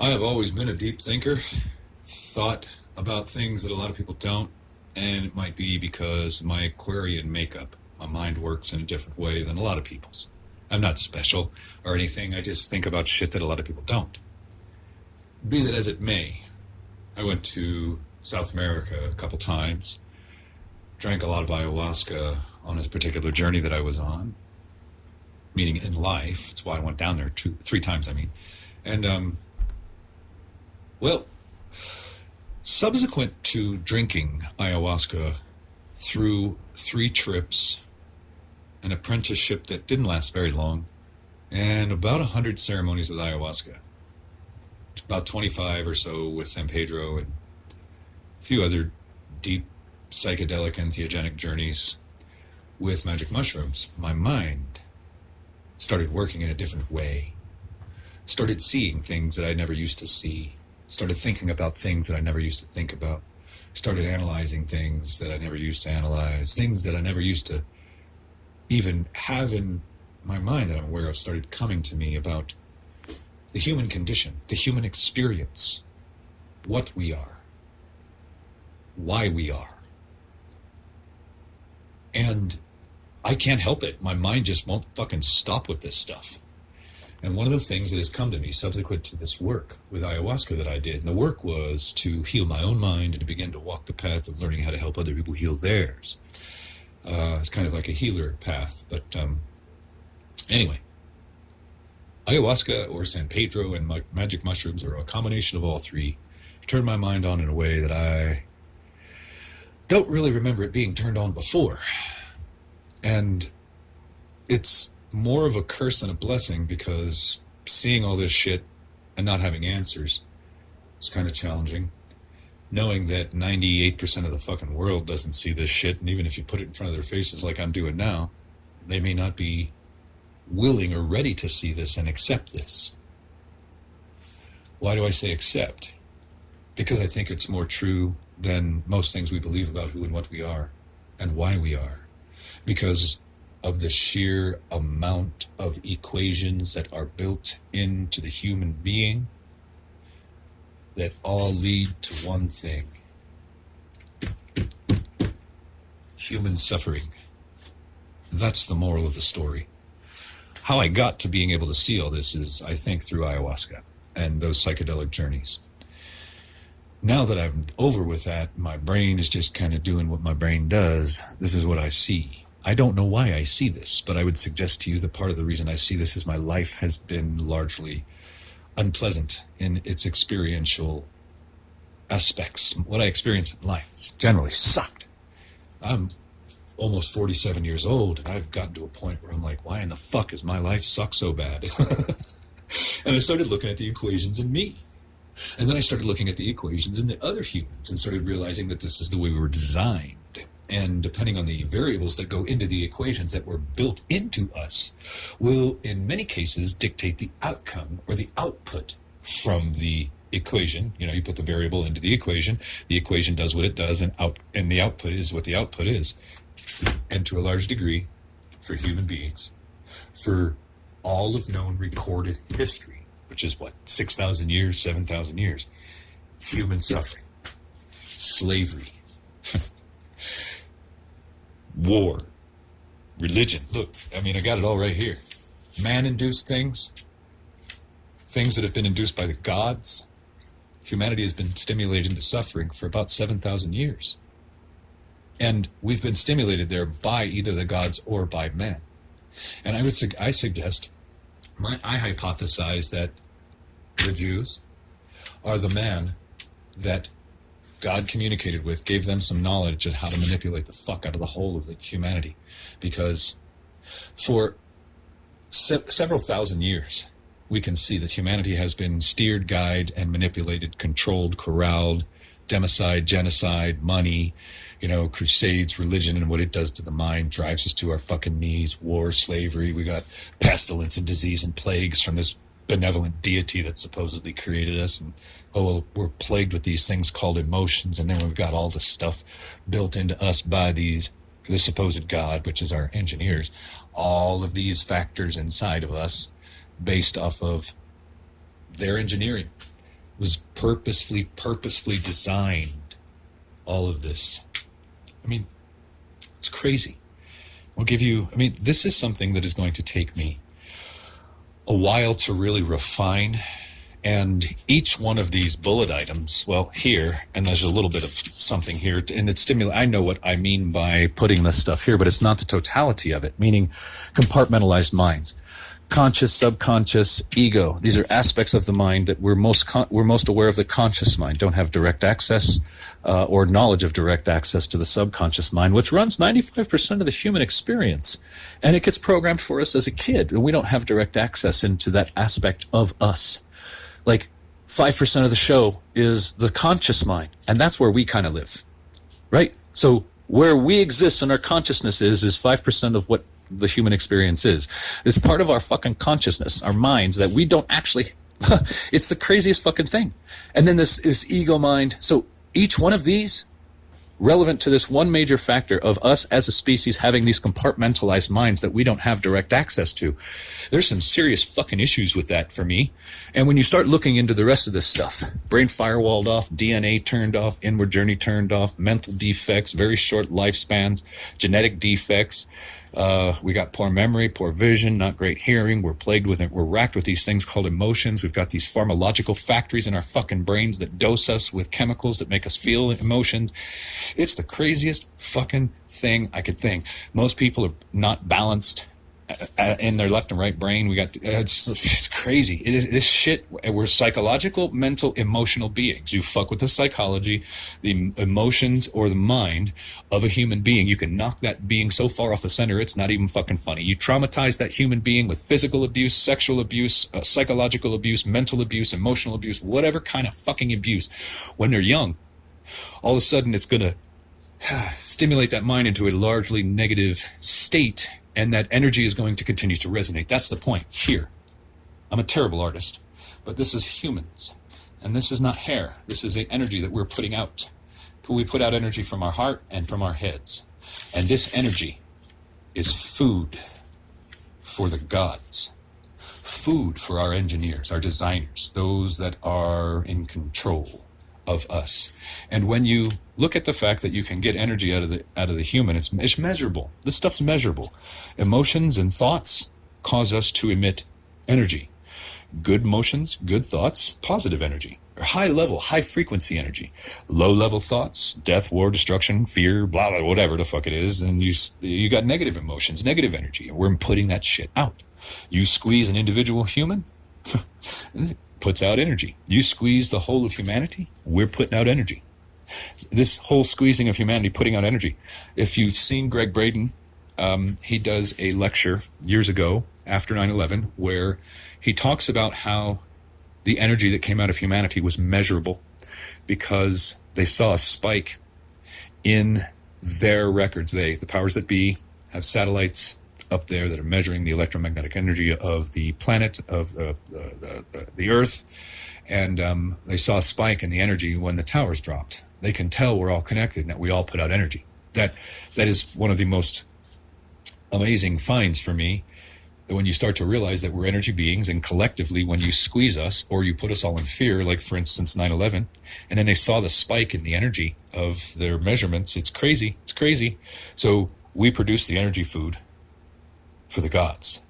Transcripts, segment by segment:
I have always been a deep thinker, thought about things that a lot of people don't, and it might be because of my Aquarian makeup. My mind works in a different way than a lot of people's. I'm not special or anything, I just think about shit that a lot of people don't. Be that as it may, I went to South America a couple times, drank a lot of ayahuasca on this particular journey that I was on, meaning in life. That's why I went down there three times, I mean. And, well, subsequent to drinking ayahuasca through 3 trips, an apprenticeship that didn't last very long, and about 100 ceremonies with ayahuasca, about 25 or so with San Pedro, and a few other deep psychedelic and theogenic journeys with magic mushrooms, my mind started working in a different way, started seeing things that I never used to see, started thinking about things that I never used to think about, started analyzing things that I never used to analyze, things that I never used to even have in my mind that I'm aware of started coming to me about the human condition, the human experience, what we are, why we are. And I can't help it. My mind just won't fucking stop with this stuff. And one of the things that has come to me subsequent to this work with ayahuasca that I did, and the work was to heal my own mind and to begin to walk the path of learning how to help other people heal theirs. It's kind of like a healer path. But anyway, ayahuasca or San Pedro and magic mushrooms, or a combination of all 3, turned my mind on in a way that I don't really remember it being turned on before. And it's more of a curse than a blessing, because seeing all this shit and not having answers is kind of challenging. Knowing that 98% of the fucking world doesn't see this shit, and even if you put it in front of their faces like I'm doing now, they may not be willing or ready to see this and accept this. Why do I say accept? Because I think it's more true than most things we believe about who and what we are and why we are. Because of the sheer amount of equations that are built into the human being that all lead to one thing: human suffering. That's the moral of the story. How I got to being able to see all this is, I think, through ayahuasca and those psychedelic journeys. Now that I'm over with that, my brain is just kind of doing what my brain does. This is what I see. I don't know why I see this, but I would suggest to you that part of the reason I see this is my life has been largely unpleasant in its experiential aspects. What I experience in life has generally sucked. I'm almost 47 years old, and I've gotten to a point where I'm like, why in the fuck does my life suck so bad? And I started looking at the equations in me. And then I started looking at the equations in the other humans and started realizing that this is the way we were designed. And depending on the variables that go into the equations that were built into us will, in many cases, dictate the outcome or the output from the equation. You know, you put the variable into the equation does what it does, and the output is what the output is. And to a large degree, for human beings, for all of known recorded history, which is what, 6,000 years, 7,000 years, human suffering, slavery, war, religion. Look, I mean, I got it all right here. Man-induced things that have been induced by the gods. Humanity has been stimulated into suffering for about 7,000 years. And we've been stimulated there by either the gods or by men. And I suggest, I hypothesize that the Jews are the man that God communicated with, gave them some knowledge of how to manipulate the fuck out of the whole of the humanity. Because for several thousand years, we can see that humanity has been steered, guided, and manipulated, controlled, corralled, democide, genocide, money, crusades, religion, and what it does to the mind drives us to our fucking knees. War, slavery, we got pestilence and disease and plagues from this benevolent deity that supposedly created us, and we're plagued with these things called emotions, and then we've got all this stuff built into us by the supposed God, which is our engineers. All of these factors inside of us based off of their engineering. was purposefully designed all of this. I mean, it's crazy. I'll give you, I mean, this is something that is going to take me a while to really refine. And each one of these bullet items, well, here, and there's a little bit of something here, and it's stimulate. I know what I mean by putting this stuff here, but it's not the totality of it, meaning compartmentalized minds. Conscious, subconscious, ego. These are aspects of the mind that we're most aware of. The conscious mind don't have direct access or knowledge of direct access to the subconscious mind, which runs 95% of the human experience. And it gets programmed for us as a kid. We don't have direct access into that aspect of us. Like 5% of the show is the conscious mind, and that's where we kind of live, right? So where we exist and our consciousness is 5% of what the human experience is. It's part of our fucking consciousness, our minds, that we don't actually, it's the craziest fucking thing. And then this ego mind. So each one of these relevant to this one major factor of us as a species having these compartmentalized minds that we don't have direct access to. There's some serious fucking issues with that for me. And when you start looking into the rest of this stuff, brain firewalled off, DNA turned off, inward journey turned off, mental defects, very short lifespans, genetic defects, we got poor memory, poor vision, not great hearing. We're plagued with it. We're racked with these things called emotions. We've got these pharmacological factories in our fucking brains that dose us with chemicals that make us feel emotions. It's the craziest fucking thing I could think. Most people are not balanced in their left and right brain. We got it's crazy. It is this shit. We're psychological, mental, emotional beings. You fuck with the psychology, the emotions, or the mind of a human being. You can knock that being so far off the center, it's not even fucking funny. You traumatize that human being with physical abuse, sexual abuse, psychological abuse, mental abuse, emotional abuse, whatever kind of fucking abuse. When they're young, all of a sudden it's gonna stimulate that mind into a largely negative state. And that energy is going to continue to resonate. That's the point here. I'm a terrible artist, but this is humans. And this is not hair. This is the energy that we're putting out. We put out energy from our heart and from our heads. And this energy is food for the gods. Food for our engineers, our designers, those that are in control of us. And when you look at the fact that you can get energy out of the human, it's measurable. This stuff's measurable. Emotions and thoughts cause us to emit energy. Good emotions, good thoughts, positive energy. Or high level, high frequency energy. Low level thoughts, death, war, destruction, fear, blah, blah, whatever the fuck it is. And you got negative emotions, negative energy. And we're putting that shit out. You squeeze an individual human, puts out energy. You squeeze the whole of humanity, we're putting out energy. This whole squeezing of humanity, putting out energy. If you've seen Greg Braden, he does a lecture years ago after 9/11 where he talks about how the energy that came out of humanity was measurable because they saw a spike in their records. The powers that be, have satellites up there that are measuring the electromagnetic energy of the planet, of the Earth, and they saw a spike in the energy when the towers dropped. They can tell we're all connected and that we all put out energy. That is one of the most amazing finds for me, when you start to realize that we're energy beings, and collectively when you squeeze us or you put us all in fear, like for instance 9/11, and then they saw the spike in the energy of their measurements. It's crazy. It's crazy. So we produce the energy food for the gods.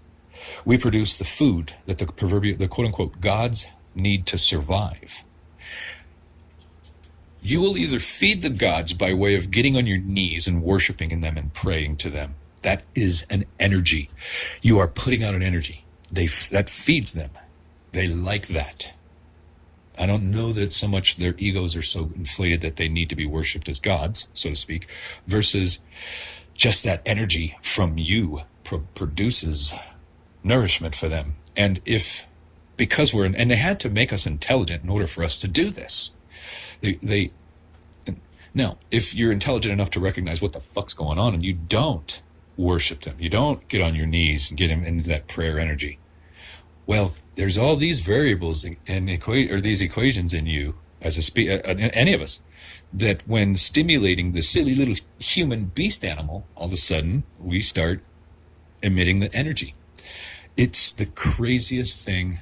We produce the food that the quote unquote gods need to survive. You will either feed the gods by way of getting on your knees and worshiping them and praying to them. That is an energy. You are putting out an energy. That feeds them. They like that. I don't know that it's so much their egos are so inflated that they need to be worshipped as gods, so to speak, versus just that energy from you produces nourishment for them. And because and they had to make us intelligent in order for us to do this. Now, if you're intelligent enough to recognize what the fuck's going on and you don't worship them, you don't get on your knees and get them into that prayer energy, well, there's all these variables and these equations in you as any of us, that when stimulating the silly little human beast animal, all of a sudden we start emitting the energy. It's the craziest thing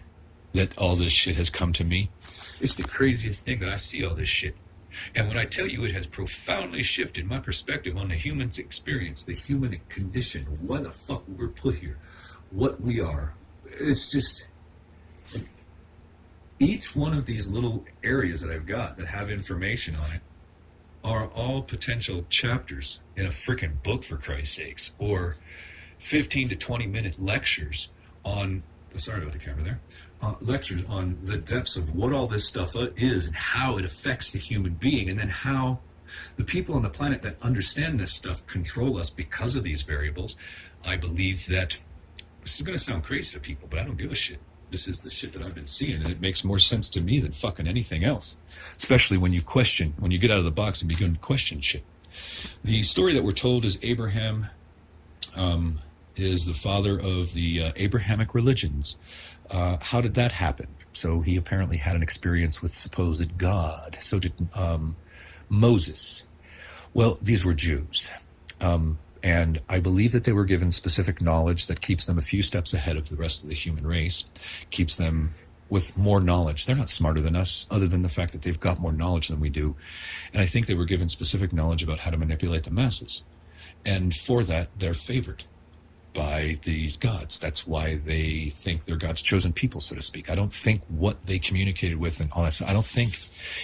that all this shit has come to me. It's the craziest thing that I see all this shit. And when I tell you it has profoundly shifted my perspective on the human's experience, the human condition, why the fuck we're put here, what we are. It's just, each one of these little areas that I've got that have information on it are all potential chapters in a freaking book, for Christ's sakes, or 15 to 20 minute lectures on, sorry about the camera there, lectures on the depths of what all this stuff is and how it affects the human being, and then how the people on the planet that understand this stuff control us because of these variables. I believe that, this is going to sound crazy to people, but I don't give a shit. This is the shit that I've been seeing, and it makes more sense to me than fucking anything else, especially when you question, when you get out of the box and begin to question shit. The story that we're told is Abraham is the father of the Abrahamic religions. How did that happen? So he apparently had an experience with supposed God. So did Moses. Well, these were Jews. And I believe that they were given specific knowledge that keeps them a few steps ahead of the rest of the human race, keeps them with more knowledge. They're not smarter than us, other than the fact that they've got more knowledge than we do. And I think they were given specific knowledge about how to manipulate the masses. And for that, they're favored by these gods. That's why they think they're God's chosen people, so to speak. I don't think what they communicated with, and honestly, I don't think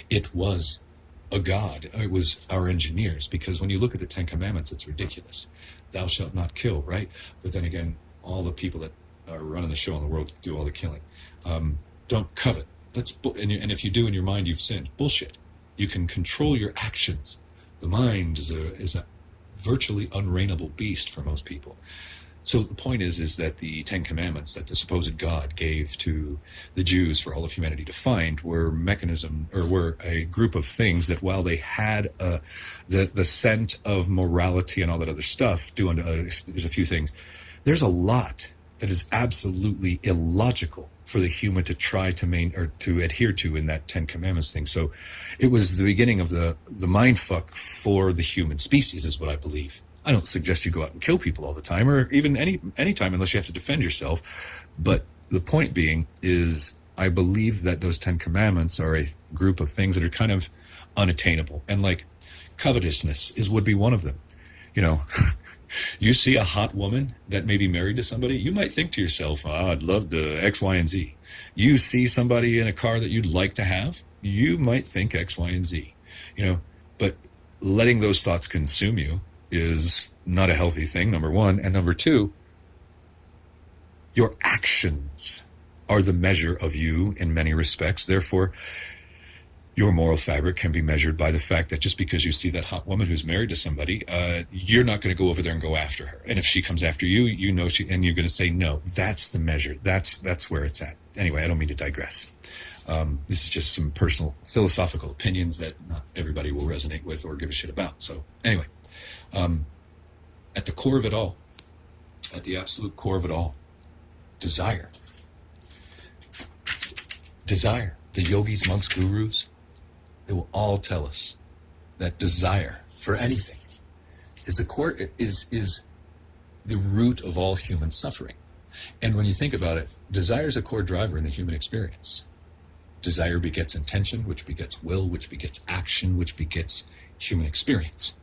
it was a god. It was our engineers, because when you look at the Ten Commandments, it's ridiculous. Thou shalt not kill, right? But then again, all the people that are running the show in the world do all the killing. Don't covet. And if you do in your mind, you've sinned. Bullshit. You can control your actions. The mind is a virtually unreignable beast for most people. So the point is that the Ten Commandments that the supposed God gave to the Jews for all of humanity to find were were a group of things that, while they had the scent of morality and all that other stuff, there's a few things. There's a lot that is absolutely illogical for the human to try to adhere to in that Ten Commandments thing. So it was the beginning of the mind fuck for the human species, is what I believe. I don't suggest you go out and kill people all the time, or even any time, unless you have to defend yourself. But the point being is, I believe that those Ten Commandments are a group of things that are kind of unattainable. And like covetousness would be one of them. You know, you see a hot woman that may be married to somebody, you might think to yourself, I'd love to X, Y, and Z. You see somebody in a car that you'd like to have, you might think X, Y, and Z. You know, but letting those thoughts consume you is not a healthy thing, number one. And number two, your actions are the measure of you in many respects. Therefore, your moral fabric can be measured by the fact that just because you see that hot woman who's married to somebody, you're not going to go over there and go after her. And if she comes after you, you know and you're going to say no. That's the measure. That's where it's at. Anyway, I don't mean to digress. This is just some personal philosophical opinions that not everybody will resonate with or give a shit about. So anyway. At the core of it all, at the absolute core of it all, desire. Desire. The yogis, monks, gurus, they will all tell us that desire for anything is the core, is the root of all human suffering. And when you think about it, desire is a core driver in the human experience. Desire begets intention, which begets will, which begets action, which begets human experience.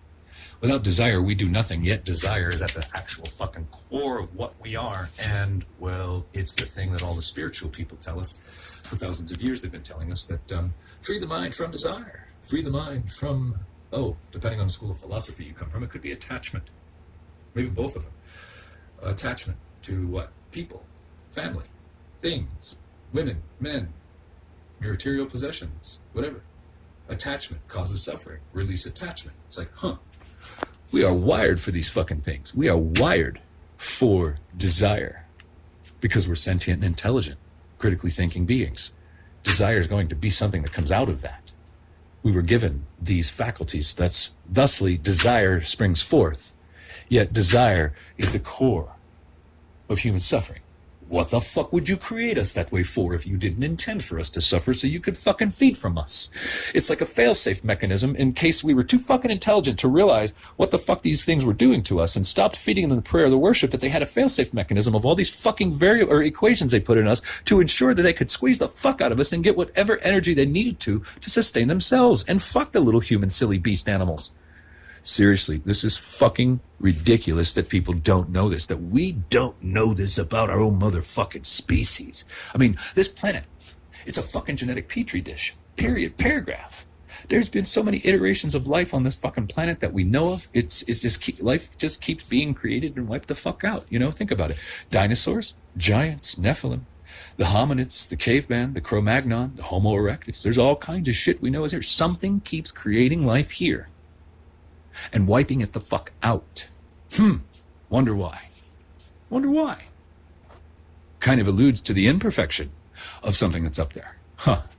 Without desire, we do nothing, yet desire is at the actual fucking core of what we are. And, well, it's the thing that all the spiritual people tell us. For thousands of years, they've been telling us that free the mind from desire. Free the mind from, depending on the school of philosophy you come from, it could be attachment. Maybe both of them. Attachment to what? People, family, things, women, men, material possessions, whatever. Attachment causes suffering. Release attachment. It's like, we are wired for these fucking things. We are wired for desire because we're sentient and intelligent, critically thinking beings. Desire is going to be something that comes out of that. We were given these faculties. Thusly, desire springs forth. Yet desire is the core of human suffering. What the fuck would you create us that way for if you didn't intend for us to suffer so you could fucking feed from us? It's like a fail-safe mechanism in case we were too fucking intelligent to realize what the fuck these things were doing to us and stopped feeding them the prayer or the worship, that they had a fail-safe mechanism of all these fucking equations they put in us to ensure that they could squeeze the fuck out of us and get whatever energy they needed to sustain themselves. And fuck the little human silly beast animals. Seriously, this is fucking ridiculous that people don't know this, that we don't know this about our own motherfucking species. I mean, this planet, it's a fucking genetic petri dish. Period. Paragraph. There's been so many iterations of life on this fucking planet that we know of. Life just keeps being created and wiped the fuck out. You know, think about it. Dinosaurs, giants, Nephilim, the hominids, the caveman, the Cro-Magnon, the Homo erectus. There's all kinds of shit we know is here. Something keeps creating life here and wiping it the fuck out. Wonder why? Wonder why? Kind of alludes to the imperfection of something that's up there.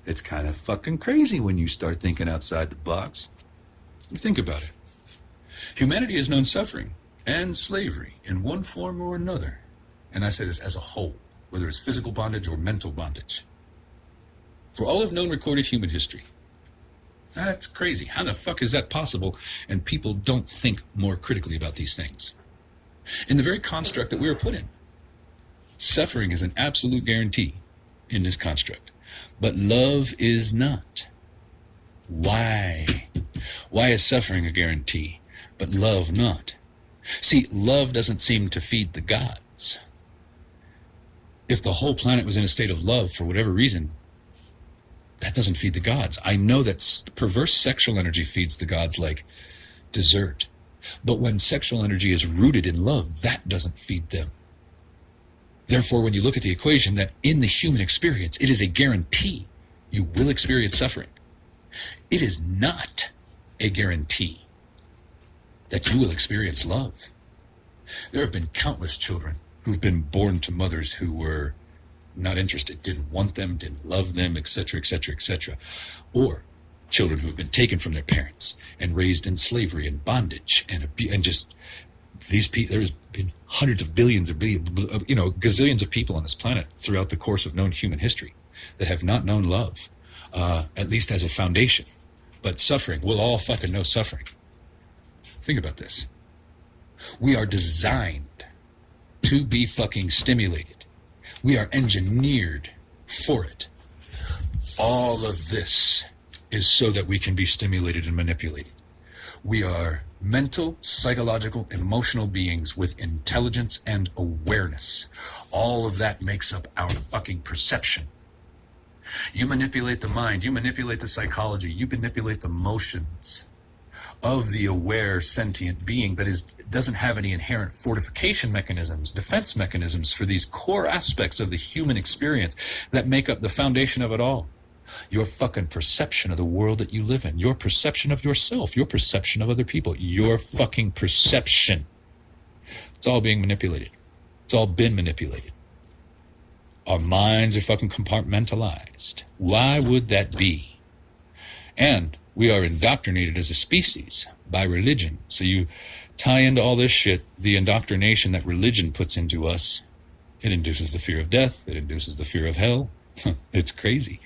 It's kind of fucking crazy when you start thinking outside the box. You think about it. Humanity has known suffering and slavery in one form or another. And I say this as a whole, whether it's physical bondage or mental bondage. For all of known recorded human history. That's crazy. How the fuck is that possible? And people don't think more critically about these things. In the very construct that we were put in, suffering is an absolute guarantee in this construct. But love is not. Why? Why is suffering a guarantee, but love not? See, love doesn't seem to feed the gods. If the whole planet was in a state of love for whatever reason, that doesn't feed the gods. I know that perverse sexual energy feeds the gods like dessert. But when sexual energy is rooted in love, that doesn't feed them. Therefore, when you look at the equation that in the human experience, it is a guarantee you will experience suffering. It is not a guarantee that you will experience love. There have been countless children who've been born to mothers who were not interested, didn't want them, didn't love them, etc., etc., etc. Or children who have been taken from their parents and raised in slavery and bondage and just these people. There's been hundreds of billions of gazillions of people on this planet throughout the course of known human history that have not known love, at least as a foundation. But suffering, we'll all fucking know suffering. Think about this. We are designed to be fucking stimulated. We are engineered for it. All of this is so that we can be stimulated and manipulated. We are mental, psychological, emotional beings with intelligence and awareness. All of that makes up our fucking perception. You manipulate the mind, you manipulate the psychology, you manipulate the motions of the aware sentient being that doesn't have any inherent fortification mechanisms, defense mechanisms for these core aspects of the human experience that make up the foundation of it all. Your fucking perception of the world that you live in, your perception of yourself, your perception of other people, your fucking perception. It's all being manipulated. It's all been manipulated. Our minds are fucking compartmentalized. Why would that be? And we are indoctrinated as a species by religion. So you tie into all this shit, the indoctrination that religion puts into us. It induces the fear of death. It induces the fear of hell. It's crazy.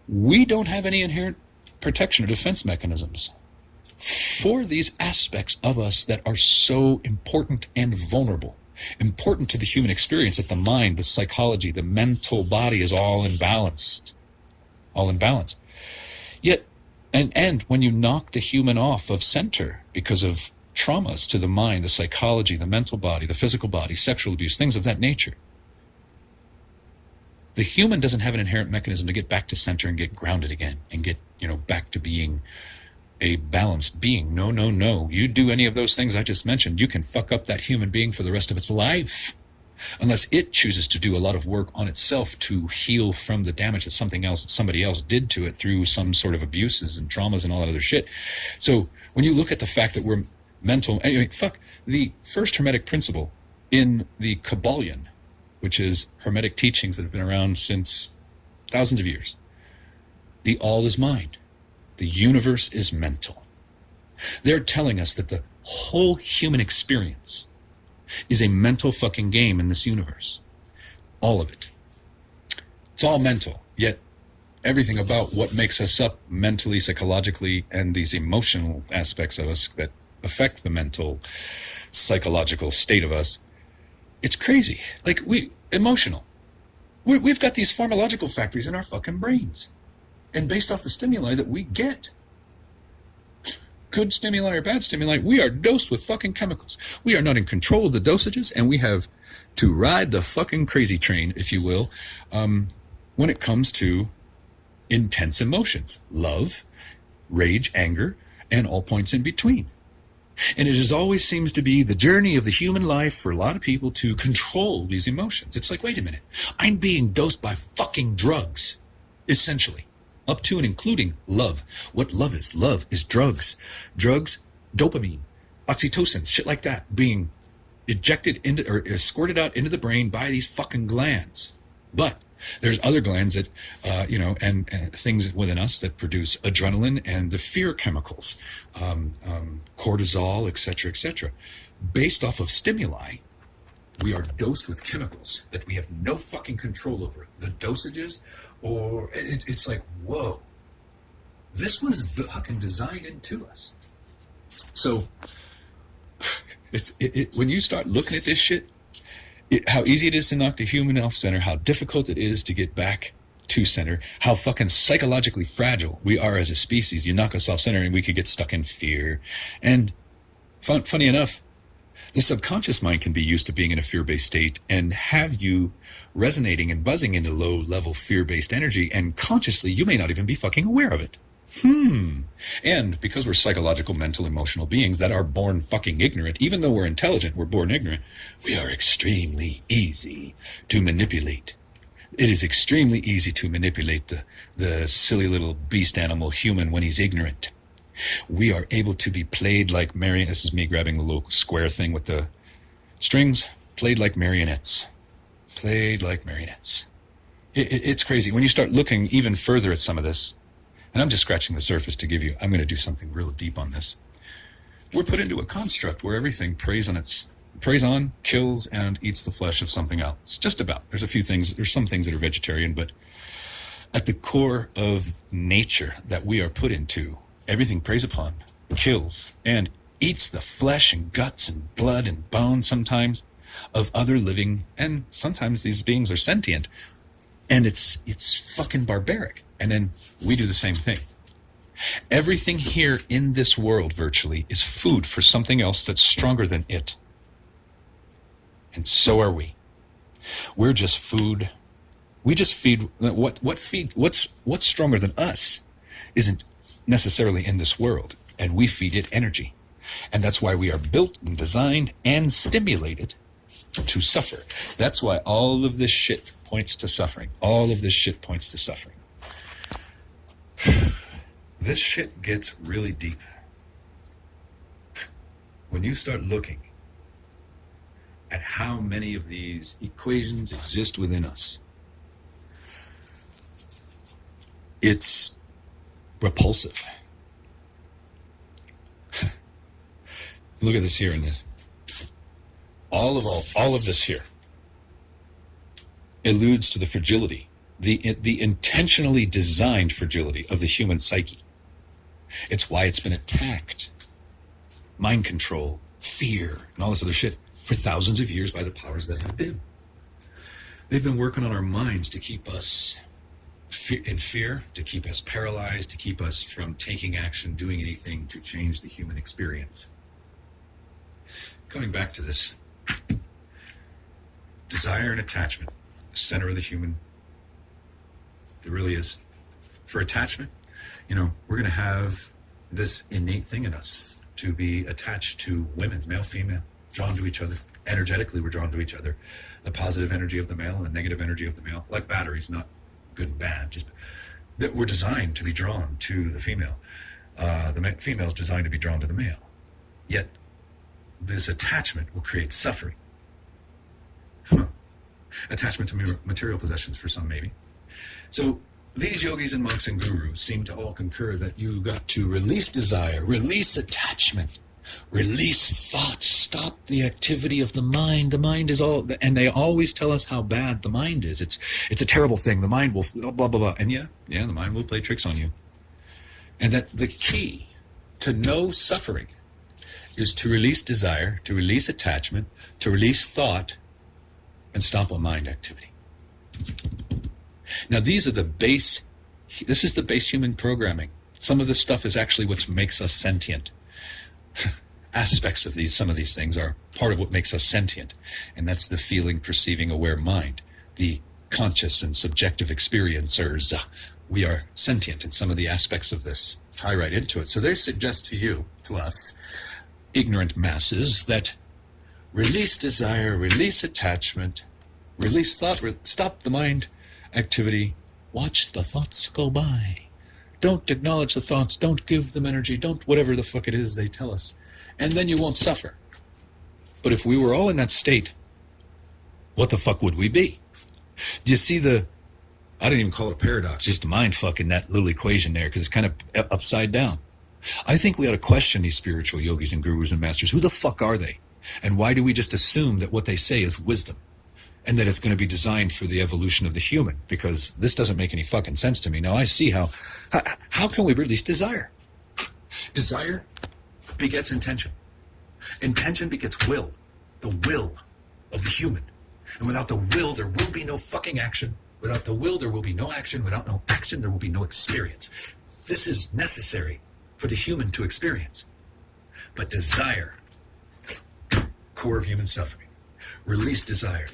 We don't have any inherent protection or defense mechanisms for these aspects of us that are so important and vulnerable, important to the human experience, that the mind, the psychology, the mental body is all imbalanced. All in balance. Yet, and when you knock the human off of center because of traumas to the mind, the psychology, the mental body, the physical body, sexual abuse, things of that nature, the human doesn't have an inherent mechanism to get back to center and get grounded again and get, back to being a balanced being. No, no, no. You do any of those things I just mentioned, you can fuck up that human being for the rest of its life. Unless it chooses to do a lot of work on itself to heal from the damage that somebody else did to it through some sort of abuses and traumas and all that other shit. So when you look at the fact that we're mental, anyway, the first Hermetic principle in the Kabbalion, which is Hermetic teachings that have been around since thousands of years. The all is mind. The universe is mental. They're telling us that the whole human experience is a mental fucking game in this universe. All of it. It's all mental, yet everything about what makes us up mentally, psychologically, and these emotional aspects of us that affect the mental, psychological state of us, it's crazy. Like, emotional. We've got these pharmacological factories in our fucking brains. And based off the stimuli that we get, good stimuli or bad stimuli, we are dosed with fucking chemicals. We are not in control of the dosages, and we have to ride the fucking crazy train, if you will, when it comes to intense emotions, love, rage, anger, and all points in between. And it always seems to be the journey of the human life for a lot of people to control these emotions. It's like, wait a minute, I'm being dosed by fucking drugs, essentially, up to and including love. What love is drugs. Drugs, dopamine, oxytocin, shit like that, being ejected into or squirted out into the brain by these fucking glands. But there's other glands that, and things within us that produce adrenaline and the fear chemicals, cortisol, etc. Based off of stimuli, we are dosed with chemicals that we have no fucking control over. The dosages, or it's like, whoa, this was fucking designed into us. So, when you start looking at this shit, how easy it is to knock the human off center, how difficult it is to get back to center, how fucking psychologically fragile we are as a species. You knock us off center and we could get stuck in fear. And funny enough, the subconscious mind can be used to being in a fear-based state and have you resonating and buzzing into low-level fear-based energy, and consciously you may not even be fucking aware of it. And because we're psychological, mental, emotional beings that are born fucking ignorant, even though we're intelligent, we're born ignorant, we are extremely easy to manipulate. It is extremely easy to manipulate the silly little beast animal human when he's ignorant. We are able to be played like marionettes. This is me grabbing the little square thing with the strings. Played like marionettes. Played like marionettes. It's crazy. When you start looking even further at some of this, and I'm just scratching the surface to give you, I'm going to do something real deep on this. We're put into a construct where everything preys on, kills, and eats the flesh of something else. Just about. There's some things that are vegetarian, but at the core of nature that we are put into, everything preys upon, kills, and eats the flesh and guts and blood and bones sometimes of other living, and sometimes these beings are sentient. And it's fucking barbaric. And then we do the same thing. Everything here in this world virtually is food for something else that's stronger than it. And so are we. We're just food. We just feed what's stronger than us isn't necessarily in this world, and we feed it energy. And that's why we are built and designed and stimulated to suffer. That's why all of this shit points to suffering. All of this shit points to suffering. This shit gets really deep. When you start looking at how many of these equations exist within us, it's repulsive. Look at this here and this. All of this here alludes to the fragility, the intentionally designed fragility of the human psyche. It's why it's been attacked. Mind control, fear, and all this other shit for thousands of years by the powers that have been. They've been working on our minds to keep us in fear, to keep us paralyzed, to keep us from taking action, doing anything to change the human experience. Coming back to this, desire and attachment, the center of the human. It really is. For attachment, we're going to have this innate thing in us to be attached to women, male, female, drawn to each other. Energetically, we're drawn to each other. The positive energy of the male and the negative energy of the male, like batteries, not good and bad, just that we're designed to be drawn to the female. The female is designed to be drawn to the male. Yet, this attachment will create suffering. Attachment to material possessions for some, maybe. So these yogis and monks and gurus seem to all concur that you got to release desire, release attachment, Release thoughts. Stop the activity of the mind. The mind is all, and they always tell us how bad the mind is. It's a terrible thing. The mind will blah, blah, blah. And yeah, the mind will play tricks on you. And that the key to no suffering is to release desire, to release attachment, to release thought, and stop all mind activity. Now, this is the base human programming. Some of this stuff is actually what makes us sentient. Aspects of some of these things are part of what makes us sentient. And that's the feeling, perceiving, aware mind. The conscious and subjective experiencers. We are sentient, and some of the aspects of this tie right into it. So they suggest to us, ignorant masses, that release desire, release attachment, release thought, stop the mind activity, watch the thoughts go by. Don't acknowledge the thoughts, don't give them energy, don't whatever the fuck it is they tell us. And then you won't suffer. But if we were all in that state, what the fuck would we be? Do you see I didn't even call it a paradox, just a mind fuck in that little equation there, because it's kind of upside down. I think we ought to question these spiritual yogis and gurus and masters. Who the fuck are they? And why do we just assume that what they say is wisdom? And that it's going to be designed for the evolution of the human? Because this doesn't make any fucking sense to me. Now I see how can we release desire? Desire begets intention. Intention begets will. The will of the human. And without the will, there will be no fucking action. Without the will, there will be no action. Without no action, there will be no experience. This is necessary for the human to experience. But desire, core of human suffering. Release desire.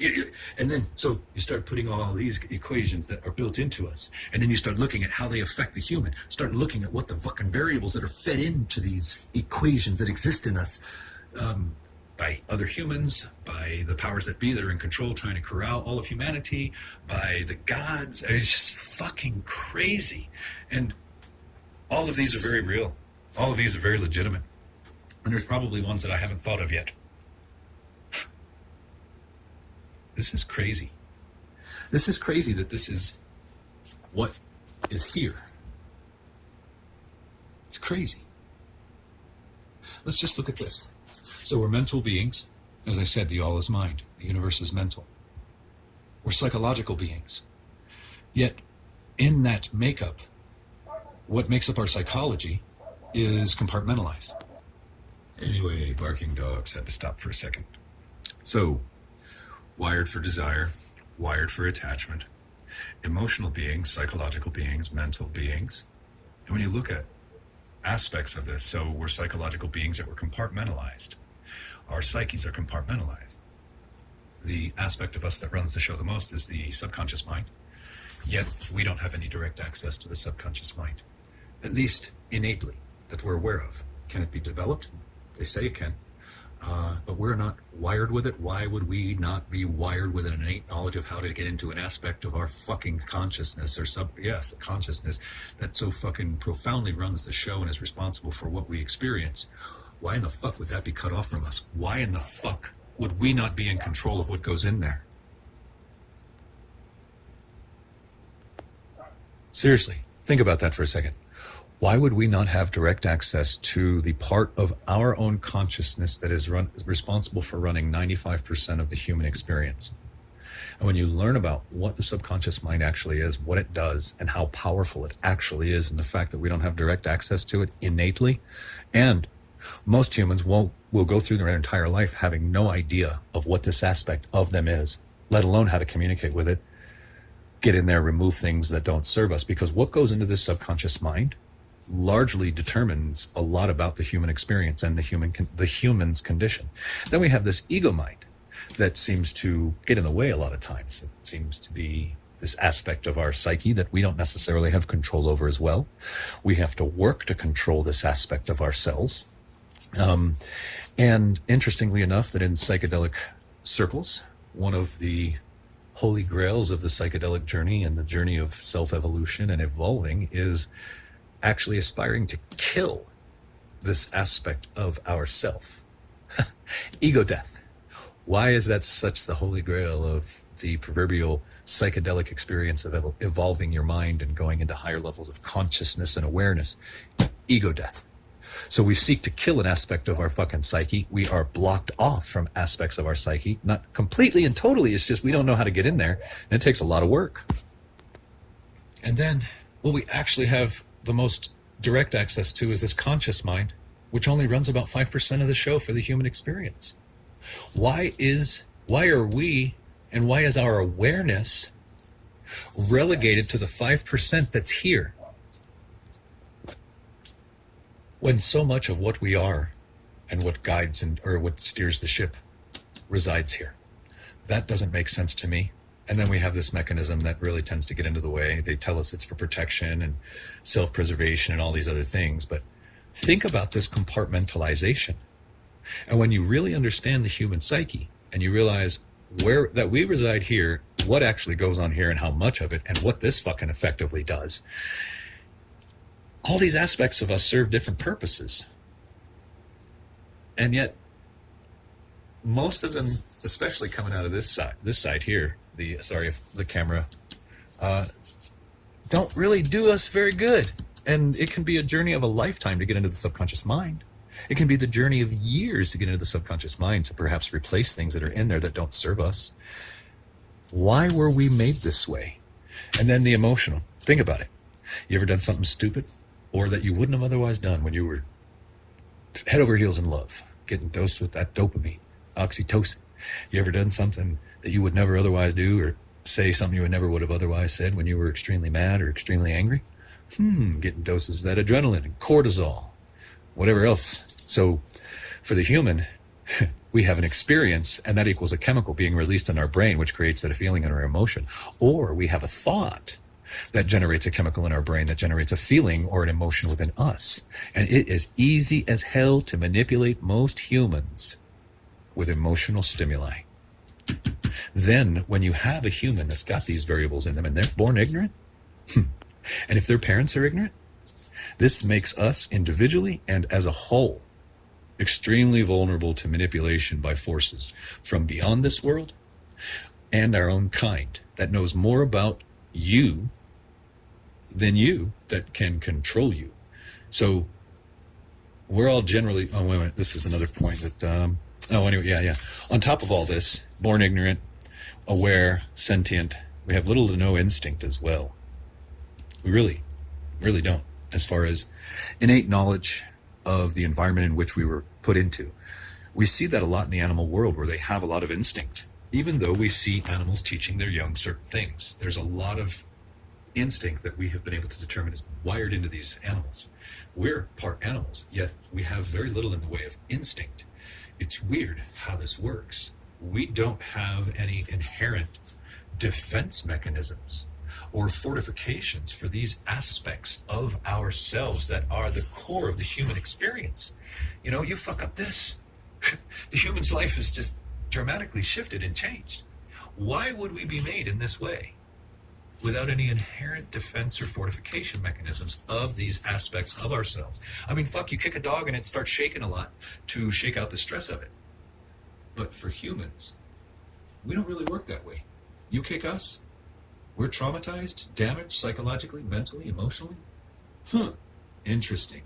And then, so you start putting all these equations that are built into us, and then you start looking at how they affect the human. Start looking at what the fucking variables that are fed into these equations that exist in us by other humans, by the powers that be that are in control trying to corral all of humanity, by the gods. It's just fucking crazy. And all of these are very real. All of these are very legitimate. And there's probably ones that I haven't thought of yet. This is crazy. This is crazy that this is what is here. It's crazy. Let's just look at this. So we're mental beings. As I said, the all is mind. The universe is mental. We're psychological beings. Yet, in that makeup, what makes up our psychology is compartmentalized. Anyway, barking dogs had to stop for a second. So, wired for desire, wired for attachment, emotional beings, psychological beings, mental beings. And when you look at aspects of this, so we're psychological beings that were compartmentalized. Our psyches are compartmentalized. The aspect of us that runs the show the most is the subconscious mind. Yet we don't have any direct access to the subconscious mind, at least innately, that we're aware of. Can it be developed? They say it can. But we're not wired with it. Why would we not be wired with an innate knowledge of how to get into an aspect of our fucking consciousness or consciousness that so fucking profoundly runs the show and is responsible for what we experience? Why in the fuck would that be cut off from us? Why in the fuck would we not be in control of what goes in there? Seriously, think about that for a second. Why would we not have direct access to the part of our own consciousness that is responsible for running 95% of the human experience? And when you learn about what the subconscious mind actually is, what it does, and how powerful it actually is, and the fact that we don't have direct access to it innately, and most humans will go through their entire life having no idea of what this aspect of them is, let alone how to communicate with it, get in there, remove things that don't serve us, because what goes into this subconscious mind largely determines a lot about the human experience and the human's condition. Then we have this ego mind that seems to get in the way a lot of times. It seems to be this aspect of our psyche that we don't necessarily have control over as well. We have to work to control this aspect of ourselves. And interestingly enough, that in psychedelic circles, one of the holy grails of the psychedelic journey and the journey of self-evolution and evolving is actually aspiring to kill this aspect of ourself. Ego death. Why is that such the holy grail of the proverbial psychedelic experience of evolving your mind and going into higher levels of consciousness and awareness? Ego death. So we seek to kill an aspect of our fucking psyche. We are blocked off from aspects of our psyche. Not completely and totally, it's just we don't know how to get in there. And it takes a lot of work. And then what we actually have the most direct access to is this conscious mind, which only runs about 5% of the show for the human experience. Why are we, and why is our awareness relegated to the 5% that's here, when so much of what we are and what guides or what steers the ship resides here? That doesn't make sense to me. And then we have this mechanism that really tends to get into the way. They tell us it's for protection and self-preservation and all these other things. But think about this compartmentalization. And when you really understand the human psyche and you realize that we reside here, what actually goes on here and how much of it and what this fucking effectively does, all these aspects of us serve different purposes. And yet, most of them, especially coming out of this side here, the camera, don't really do us very good. And it can be a journey of a lifetime to get into the subconscious mind. It can be the journey of years to get into the subconscious mind to perhaps replace things that are in there that don't serve us. Why were we made this way? And then the emotional. Think about it. You ever done something stupid or that you wouldn't have otherwise done when you were head over heels in love, getting dosed with that dopamine, oxytocin? You ever done something that you would never otherwise do, or say something you never would have otherwise said when you were extremely mad or extremely angry? Getting doses of that adrenaline and cortisol, whatever else. So for the human, we have an experience, and that equals a chemical being released in our brain, which creates that feeling in our emotion. Or we have a thought that generates a chemical in our brain that generates a feeling or an emotion within us. And it is easy as hell to manipulate most humans with emotional stimuli. Then when you have a human that's got these variables in them and they're born ignorant, and if their parents are ignorant, this makes us individually and as a whole extremely vulnerable to manipulation by forces from beyond this world and our own kind that knows more about you than you, that can control you. So we're all generally, oh wait a minute, this is another point that, on top of all this, born ignorant, aware, sentient, we have little to no instinct as well. We really don't, as far as innate knowledge of the environment in which we were put into. We see that a lot in the animal world, where they have a lot of instinct. Even though we see animals teaching their young certain things, there's a lot of instinct that we have been able to determine is wired into these animals. We're part animals, yet we have very little in the way of instinct. It's weird how this works. We don't have any inherent defense mechanisms or fortifications for these aspects of ourselves that are the core of the human experience. You know, you fuck up this, the human's life is just dramatically shifted and changed. Why would we be made in this way without any inherent defense or fortification mechanisms of these aspects of ourselves? I mean, fuck, you kick a dog and it starts shaking a lot to shake out the stress of it. But for humans, we don't really work that way. You kick us, we're traumatized, damaged psychologically, mentally, emotionally. Interesting.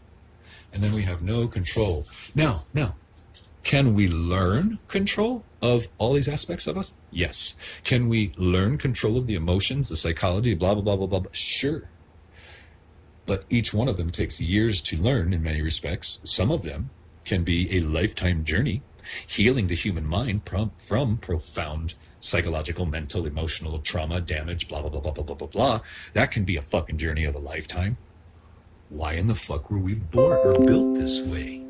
And then we have no control. Now, can we learn control of all these aspects of us? Yes. Can we learn control of the emotions, the psychology, blah, blah, blah, blah, blah? Sure. But each one of them takes years to learn in many respects. Some of them can be a lifetime journey, healing the human mind from profound psychological, mental, emotional trauma, damage, blah, blah, blah, blah, blah, blah, blah, blah. That can be a fucking journey of a lifetime. Why in the fuck were we born or built this way?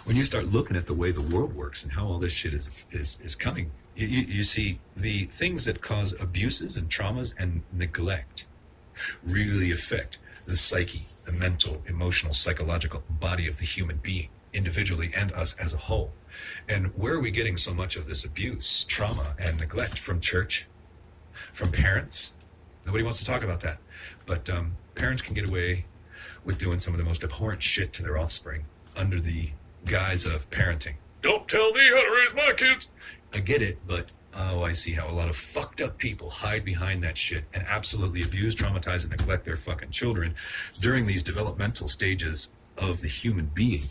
When you start looking at the way the world works and how all this shit is coming, you see the things that cause abuses and traumas and neglect really affect the psyche, the mental, emotional, psychological body of the human being, individually and us as a whole. And where are we getting so much of this abuse, trauma, and neglect? From church, from parents. Nobody wants to talk about that. But parents can get away with doing some of the most abhorrent shit to their offspring under the guise of parenting. Don't tell me how to raise my kids. I get it, but Oh, I see how a lot of fucked up people hide behind that shit and absolutely abuse, traumatize, and neglect their fucking children during these developmental stages of the human being,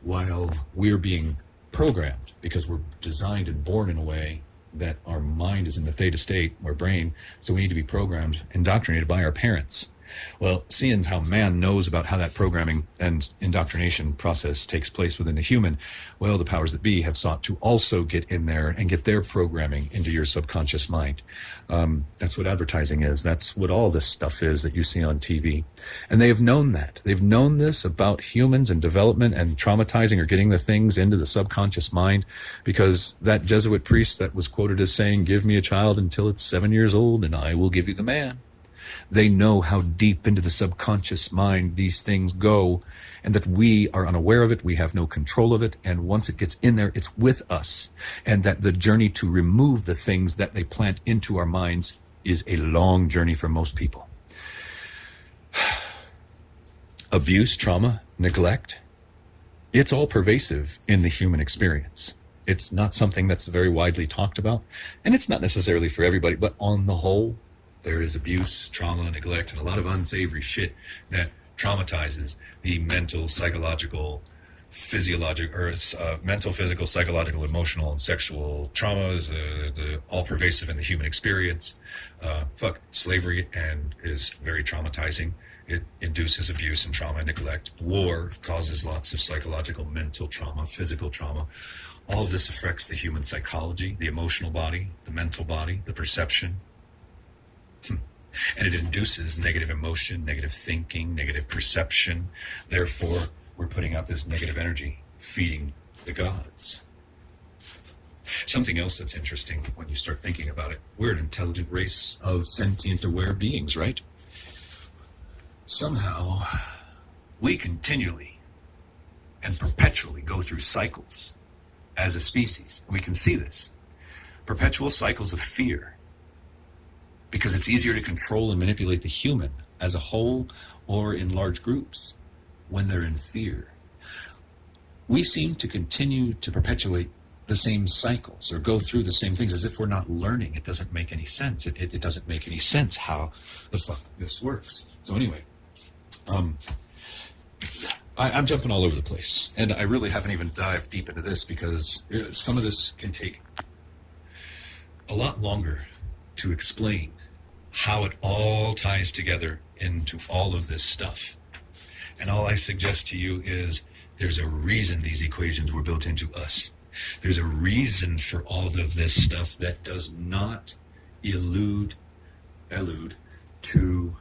while we're being programmed because we're designed and born in a way that our mind is in the theta state, our brain, so we need to be programmed, indoctrinated by our parents. Well, seeing how man knows about how that programming and indoctrination process takes place within the human, well, the powers that be have sought to also get in there and get their programming into your subconscious mind. That's what advertising is. That's what all this stuff is that you see on TV. And they have known that. They've known this about humans and development and traumatizing or getting the things into the subconscious mind, because that Jesuit priest that was quoted as saying, "Give me a child until it's 7 years old and I will give you the man." They know how deep into the subconscious mind these things go, and that we are unaware of it, we have no control of it, and once it gets in there, it's with us. And that the journey to remove the things that they plant into our minds is a long journey for most people. Abuse, trauma, neglect, it's all pervasive in the human experience. It's not something that's very widely talked about, and it's not necessarily for everybody, but on the whole, there is abuse, trauma, neglect, and a lot of unsavory shit that traumatizes the mental, psychological, physiological, or mental, physical, psychological, emotional, and sexual traumas, all pervasive in the human experience. Slavery and is very traumatizing. It induces abuse and trauma and neglect. War causes lots of psychological, mental trauma, physical trauma. All of this affects the human psychology, the emotional body, the mental body, the perception. And it induces negative emotion, negative thinking, negative perception. Therefore, we're putting out this negative energy, feeding the gods. Something else that's interesting when you start thinking about it, we're an intelligent race of sentient, aware beings, right? Somehow, we continually and perpetually go through cycles as a species. We can see this. Perpetual cycles of fear, because it's easier to control and manipulate the human as a whole or in large groups when they're in fear. We seem to continue to perpetuate the same cycles or go through the same things as if we're not learning. It doesn't make any sense. It doesn't make any sense how the fuck this works. So anyway, I'm jumping all over the place, and I really haven't even dived deep into this because some of this can take a lot longer to explain how it all ties together into all of this stuff. And all I suggest to you is there's a reason these equations were built into us. There's a reason for all of this stuff that does not allude to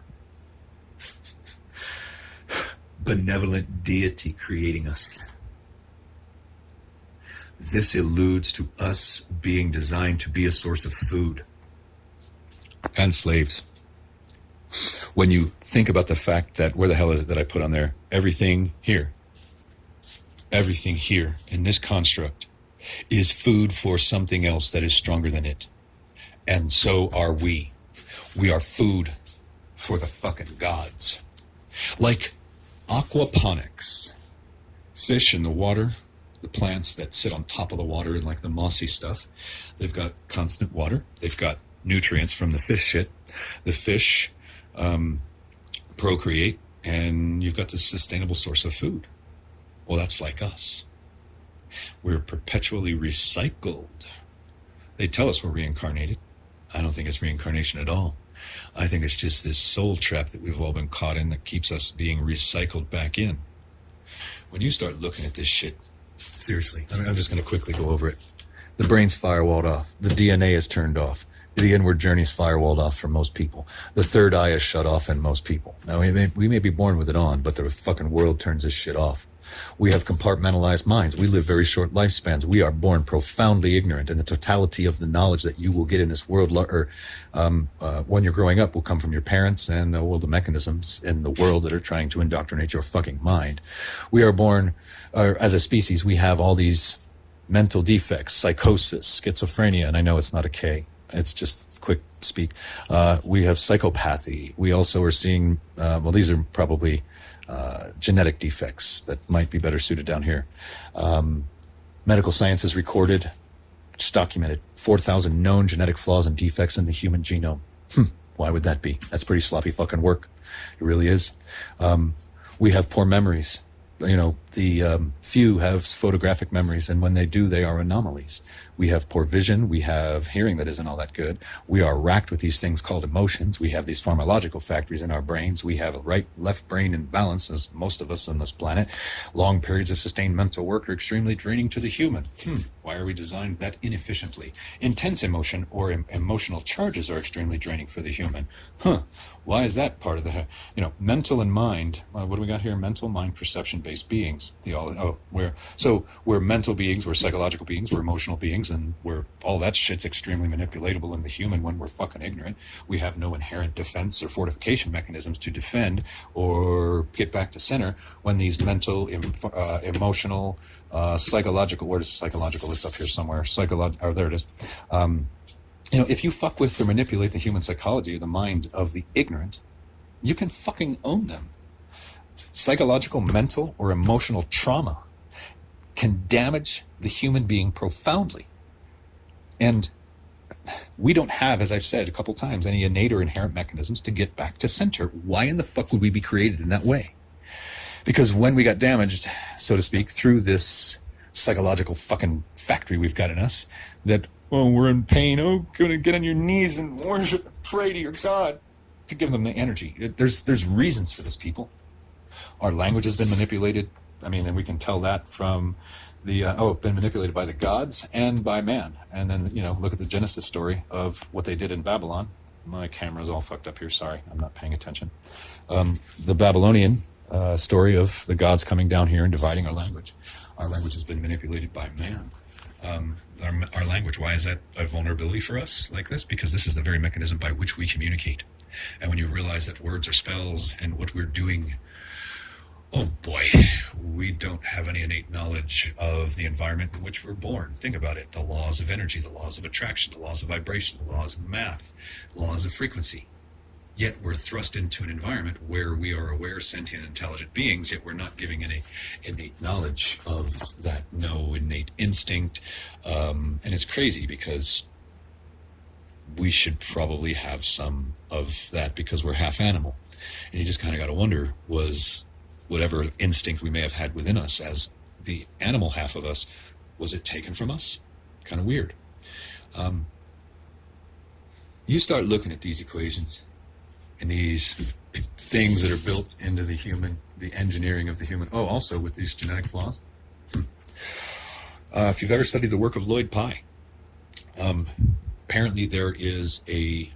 benevolent deity creating us. This alludes to us being designed to be a source of food and slaves. When you think about the fact that, where the hell is it that I put on there? Everything here in this construct is food for something else that is stronger than it. And so are we. We are food for the fucking gods. Like aquaponics. Fish in the water, the plants that sit on top of the water and like the mossy stuff, they've got constant water. They've got nutrients from the fish shit. The fish procreate, and you've got this sustainable source of food. Well, that's like us. We're perpetually recycled. They tell us we're reincarnated. I don't think it's reincarnation at all. I think it's just this soul trap that we've all been caught in that keeps us being recycled back in. When you start looking at this shit, seriously, I'm just going to quickly go over it. The brain's firewalled off. The DNA is turned off. The inward journey is firewalled off for most people. The third eye is shut off in most people. Now, we may be born with it on, but the fucking world turns this shit off. We have compartmentalized minds. We live very short lifespans. We are born profoundly ignorant, and the totality of the knowledge that you will get in this world, when you're growing up, will come from your parents and the mechanisms in the world that are trying to indoctrinate your fucking mind. We are born, as a species, we have all these mental defects, psychosis, schizophrenia, and I know it's not a K. It's just quick speak. We have psychopathy. We also are seeing, these are probably genetic defects that might be better suited down here. Medical science has recorded research documented 4,000 known genetic flaws and defects in the human genome. Why would that be? That's pretty sloppy fucking work. It really is. We have poor memories. The few have photographic memories, and when they do, they are anomalies. We have poor vision. We have hearing that isn't all that good. We are racked with these things called emotions. We have these pharmacological factories in our brains. We have a right-left brain imbalance, as most of us on this planet. Long periods of sustained mental work are extremely draining to the human. Why are we designed that inefficiently? Intense emotion or emotional charges are extremely draining for the human. Why is that part of the, mental and mind? What do we got here? Mental, mind, perception-based beings. We're mental beings, we're psychological beings, we're emotional beings, and all that shit's extremely manipulatable in the human when we're fucking ignorant. We have no inherent defense or fortification mechanisms to defend or get back to center when these mental, emotional, psychological, where is psychological? It's up here somewhere. There it is. If you fuck with or manipulate the human psychology or the mind of the ignorant, you can fucking own them. Psychological, mental, or emotional trauma can damage the human being profoundly. And we don't have, as I've said a couple times, any innate or inherent mechanisms to get back to center. Why in the fuck would we be created in that way? Because when we got damaged, so to speak, through this psychological fucking factory we've got in us, that, we're in pain, gonna get on your knees and worship and pray to your God, to give them the energy. There's reasons for this, people. Our language has been manipulated. And we can tell that from been manipulated by the gods and by man. And then, look at the Genesis story of what they did in Babylon. My camera's all fucked up here. Sorry, I'm not paying attention. The Babylonian story of the gods coming down here and dividing our language. Our language has been manipulated by man. Our language, why is that a vulnerability for us like this? Because this is the very mechanism by which we communicate. And when you realize that words are spells and what we're doing, oh boy, we don't have any innate knowledge of the environment in which we're born. Think about it. The laws of energy, the laws of attraction, the laws of vibration, the laws of math, laws of frequency. Yet we're thrust into an environment where we are aware, sentient, intelligent beings, yet we're not giving any innate knowledge of that, no innate instinct. And it's crazy because we should probably have some of that because we're half animal. And you just kind of got to wonder, was whatever instinct we may have had within us as the animal half of us, was it taken from us? Kind of weird. You start looking at these equations and these things that are built into the human, the engineering of the human. Also with these genetic flaws. If you've ever studied the work of Lloyd Pye, apparently there is a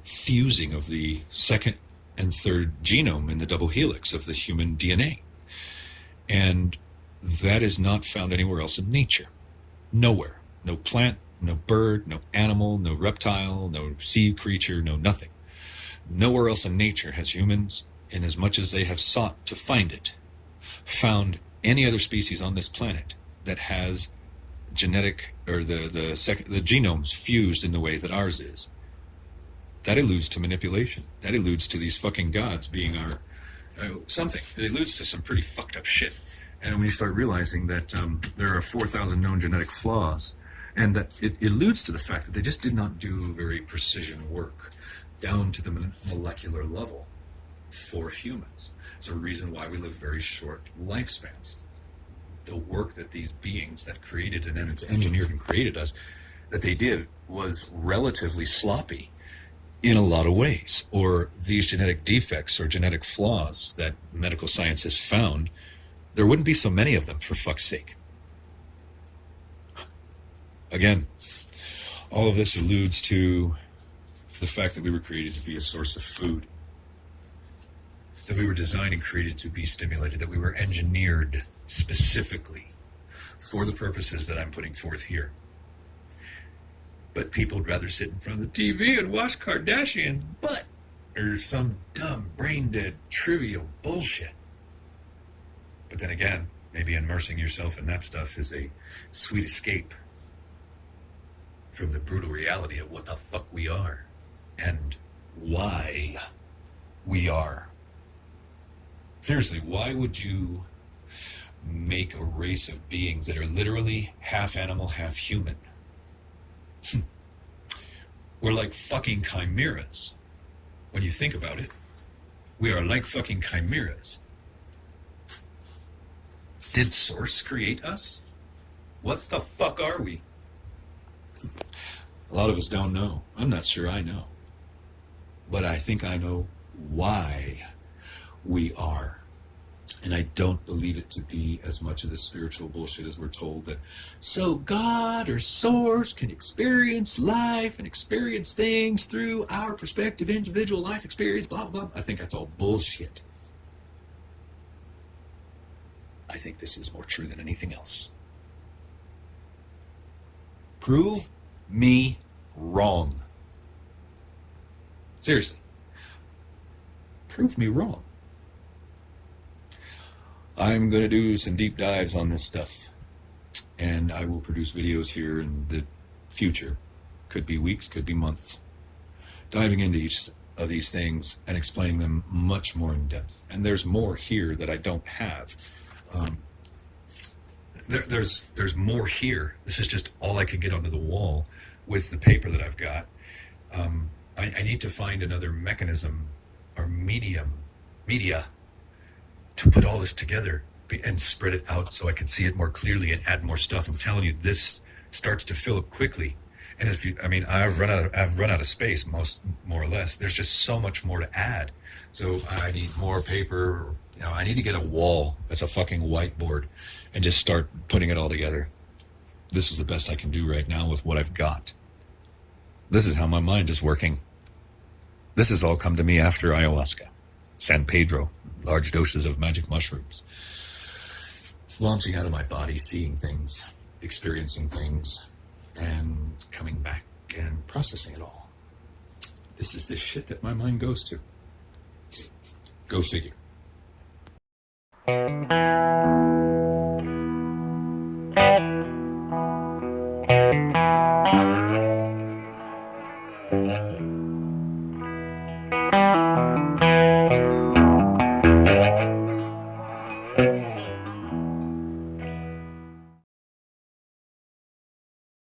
fusing of the second and third genome in the double helix of the human DNA. And that is not found anywhere else in nature. Nowhere. No plant, no bird, no animal, no reptile, no sea creature, no nothing. Nowhere else in nature has humans, in as much as they have sought to find it, found any other species on this planet that has genetic, or the genomes fused in the way that ours is. That alludes to manipulation. That alludes to these fucking gods being our something. It alludes to some pretty fucked up shit. And when you start realizing that there are 4,000 known genetic flaws, and that it alludes to the fact that they just did not do very precision work down to the molecular level for humans. It's a reason why we live very short lifespans. The work that these beings that created and engineered and created us, that they did, was relatively sloppy in a lot of ways. Or these genetic defects or genetic flaws that medical science has found, there wouldn't be so many of them, for fuck's sake. Again, all of this alludes to the fact that we were created to be a source of food, that we were designed and created to be stimulated, that we were engineered specifically for the purposes that I'm putting forth here. But people would rather sit in front of the TV and watch Kardashian's butt or some dumb, brain-dead, trivial bullshit. But then again, maybe immersing yourself in that stuff is a sweet escape from the brutal reality of what the fuck we are and why we are. Seriously, why would you make a race of beings that are literally half animal, half human. We're like fucking chimeras. When you think about it, we are like fucking chimeras. Did Source create us? What the fuck are we? A lot of us don't know. I'm not sure I know. But I think I know why we are. And I don't believe it to be as much of the spiritual bullshit as we're told that so God or Source can experience life and experience things through our perspective, individual life experience, blah, blah, blah. I think that's all bullshit. I think this is more true than anything else. Prove me wrong. Seriously. Prove me wrong. I'm going to do some deep dives on this stuff, and I will produce videos here in the future. Could be weeks, could be months. Diving into each of these things and explaining them much more in depth. And there's more here that I don't have. There's more here. This is just all I could get onto the wall with the paper that I've got. I need to find another mechanism or media to put all this together and spread it out so I can see it more clearly and add more stuff. I'm telling you, this starts to fill up quickly. And I've run out of space, more or less. There's just so much more to add. So I need more paper. I need to get a wall that's a fucking whiteboard and just start putting it all together. This is the best I can do right now with what I've got. This is how my mind is working. This has all come to me after ayahuasca, San Pedro, large doses of magic mushrooms. Launching out of my body, seeing things, experiencing things, and coming back and processing it all. This is the shit that my mind goes to. Go figure.